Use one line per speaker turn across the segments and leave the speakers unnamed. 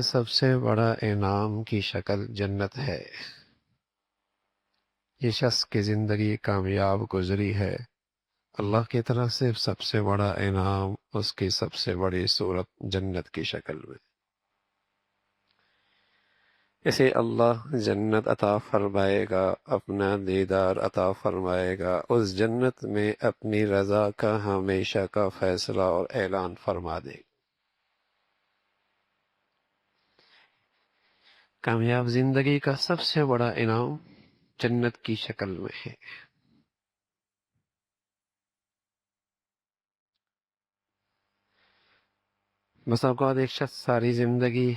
سب سے بڑا انعام کی شکل جنت ہے۔ یہ شخص کی زندگی کامیاب گزری ہے، اللہ کی طرف سے سب سے بڑا انعام اس کی سب سے بڑی صورت جنت کی شکل میں۔ اسے اللہ جنت عطا فرمائے گا، اپنا دیدار عطا فرمائے گا، اس جنت میں اپنی رضا کا ہمیشہ کا فیصلہ اور اعلان فرما دے گا۔ کامیاب زندگی کا سب سے بڑا انعام جنت کی شکل میں ہے۔ بس اوقات ایک شخص ساری زندگی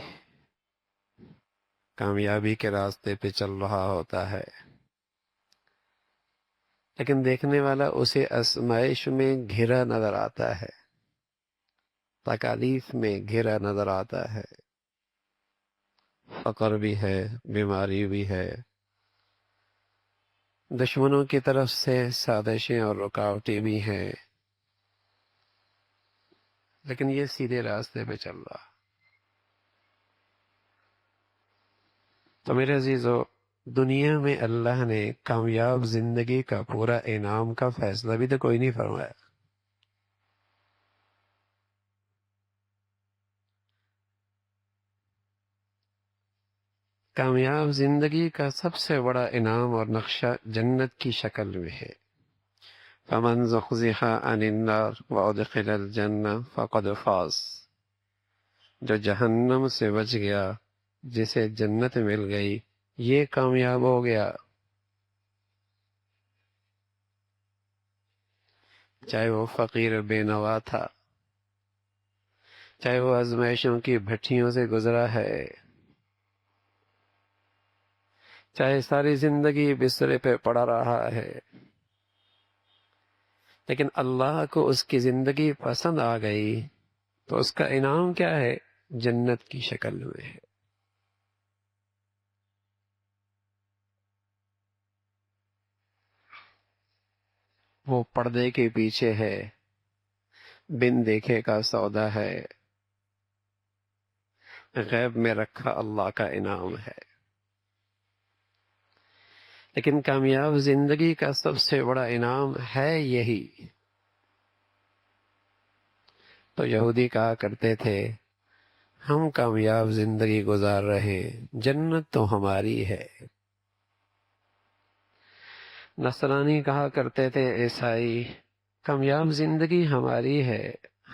کامیابی کے راستے پہ چل رہا ہوتا ہے، لیکن دیکھنے والا اسے آزمائش میں گھرا نظر آتا ہے، تکالیف میں گھرا نظر آتا ہے، فقر بھی ہے، بیماری بھی ہے، دشمنوں کی طرف سے سازشیں اور رکاوٹیں بھی ہیں، لیکن یہ سیدھے راستے پہ چل رہا۔ تو میرے عزیزو، دنیا میں اللہ نے کامیاب زندگی کا پورا انعام کا فیصلہ بھی تو کوئی نہیں فرمایا۔ کامیاب زندگی کا سب سے بڑا انعام اور نقشہ جنت کی شکل میں ہے۔ فَمَنْ زُحْزِحَ عَنِ النَّارِ وَأُدْخِلَ الْجَنَّةَ فَقَدْ فَازَ، جو جہنم سے بچ گیا، جسے جنت مل گئی، یہ کامیاب ہو گیا۔ چاہے وہ فقیر بے نوا تھا، چاہے وہ آزمائشوں کی بھٹیوں سے گزرا ہے، چاہے ساری زندگی بسترے پہ پڑا رہا ہے، لیکن اللہ کو اس کی زندگی پسند آ گئی تو اس کا انعام کیا ہے؟ جنت کی شکل میں ہے۔ وہ پردے کے پیچھے ہے، بن دیکھے کا سودا ہے، غیب میں رکھا اللہ کا انعام ہے۔ لیکن کامیاب زندگی کا سب سے بڑا انعام ہے یہی۔ تو یہودی کہا کرتے تھے، ہم کامیاب زندگی گزار رہے ہیں، جنت تو ہماری ہے۔ نصرانی کہا کرتے تھے، عیسائی، کامیاب زندگی ہماری ہے،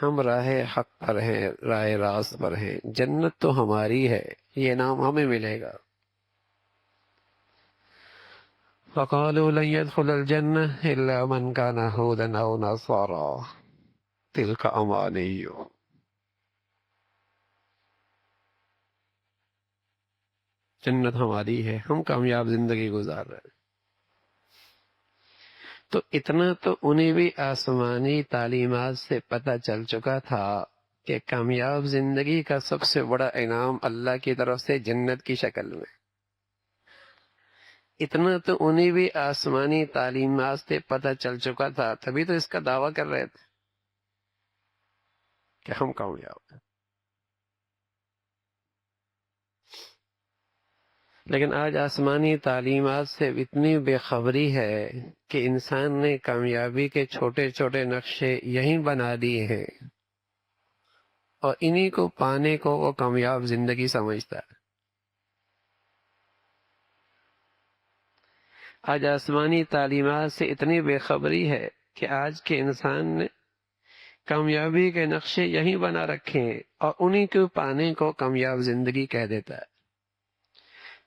ہم راہ حق پر ہیں، راہ راست پر ہیں، جنت تو ہماری ہے، یہ نام ہمیں ملے گا۔ فَقَالُوا لَن يَدْخُلَ الْجَنَّةَ إِلَّا مَنْ كَانَ هُودًا أَوْ نَصَارَىٰ تِلْكَ أَمَانِيُّهُمْ۔ جنت ہماری ہے، ہم کامیاب زندگی گزار رہے ہیں۔ تو اتنا تو انہیں بھی آسمانی تعلیمات سے پتہ چل چکا تھا کہ کامیاب زندگی کا سب سے بڑا انعام اللہ کی طرف سے جنت کی شکل میں۔ اتنا تو انہیں بھی آسمانی تعلیمات سے پتہ چل چکا تھا، تبھی تو اس کا دعویٰ کر رہے تھے کہ ہم کامیاب ہیں۔ لیکن آج آسمانی تعلیمات سے اتنی بے خبری ہے کہ انسان نے کامیابی کے چھوٹے چھوٹے نقشے یہیں بنا دیے ہیں، اور انہی کو پانے کو وہ کامیاب زندگی سمجھتا ہے۔ آج آسمانی تعلیمات سے اتنی بے خبری ہے کہ آج کے انسان نے کامیابی کے نقشے یہیں بنا رکھے ہیں، اور انہی کو پانے کو کامیاب زندگی کہہ دیتا ہے۔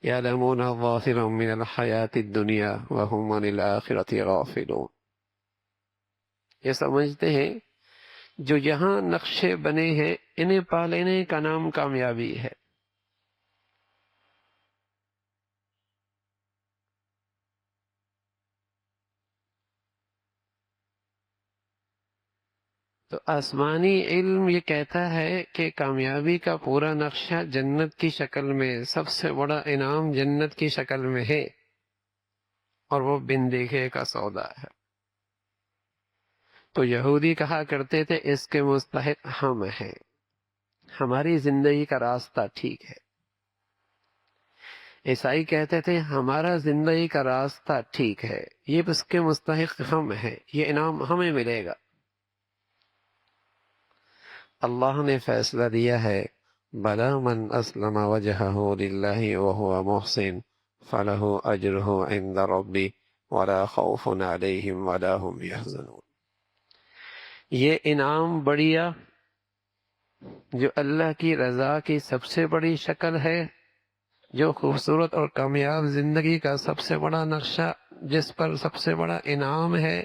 یعلمون ظاہرا من الحیات الدنیا وہم عن الآخرۃ غافلون، یہ سمجھتے ہیں جو یہاں نقشے بنے ہیں انہیں پا لینے کا نام کامیابی ہے۔ تو آسمانی علم یہ کہتا ہے کہ کامیابی کا پورا نقشہ جنت کی شکل میں، سب سے بڑا انعام جنت کی شکل میں ہے، اور وہ بن دیکھے کا سودا ہے۔ تو یہودی کہا کرتے تھے، اس کے مستحق ہم ہیں، ہماری زندگی کا راستہ ٹھیک ہے۔ عیسائی کہتے تھے ہمارا زندگی کا راستہ ٹھیک ہے، یہ اس کے مستحق ہم ہیں، یہ انعام ہمیں ملے گا۔ اللہ نے فیصلہ دیا ہے بلا من اسلم وجہہ للہ وہو محسن فلہ اجرہ عند ربی ولا خوف علیہم ولا هم یحزنون۔ یہ انعام بڑھیا جو اللہ کی رضا کی سب سے بڑی شکل ہے، جو خوبصورت اور کامیاب زندگی کا سب سے بڑا نقشہ، جس پر سب سے بڑا انعام ہے،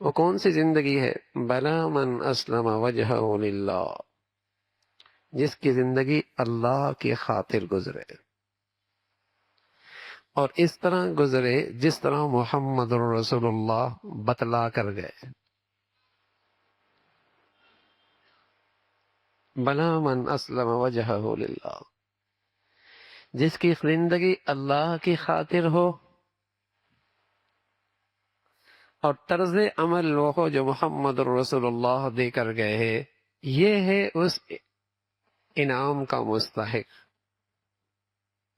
وہ کون سی زندگی ہے؟ بلا من اسلم وجہہ للہ، جس کی زندگی اللہ کی خاطر گزرے، اور اس طرح گزرے جس طرح محمد الرسول اللہ بتلا کر گئے۔ بلا من اسلم وجہہ للہ، جس کی زندگی اللہ کی خاطر ہو اور طرز عمل وہ ہو جو محمد الرسول اللہ دے کر گئے ہیں، یہ ہے اس انعام کا مستحق،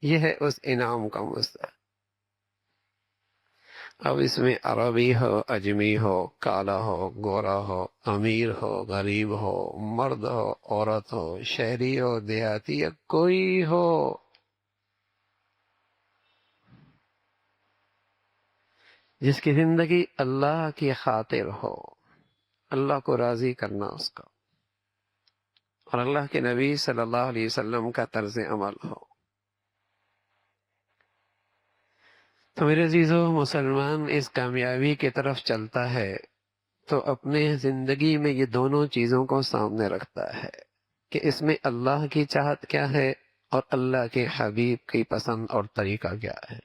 یہ ہے اس انعام کا مستحق۔ اب اس میں عربی ہو، اجمی ہو، کالا ہو، گورا ہو، امیر ہو، غریب ہو، مرد ہو، عورت ہو، شہری ہو، دیہاتی، یا کوئی ہو، جس کی زندگی اللہ کی خاطر ہو، اللہ کو راضی کرنا اس کا، اور اللہ کے نبی صلی اللہ علیہ وسلم کا طرز عمل ہو۔ تو میرے عزیزو، مسلمان اس کامیابی کی طرف چلتا ہے تو اپنے زندگی میں یہ دونوں چیزوں کو سامنے رکھتا ہے کہ اس میں اللہ کی چاہت کیا ہے اور اللہ کے حبیب کی پسند اور طریقہ کیا ہے۔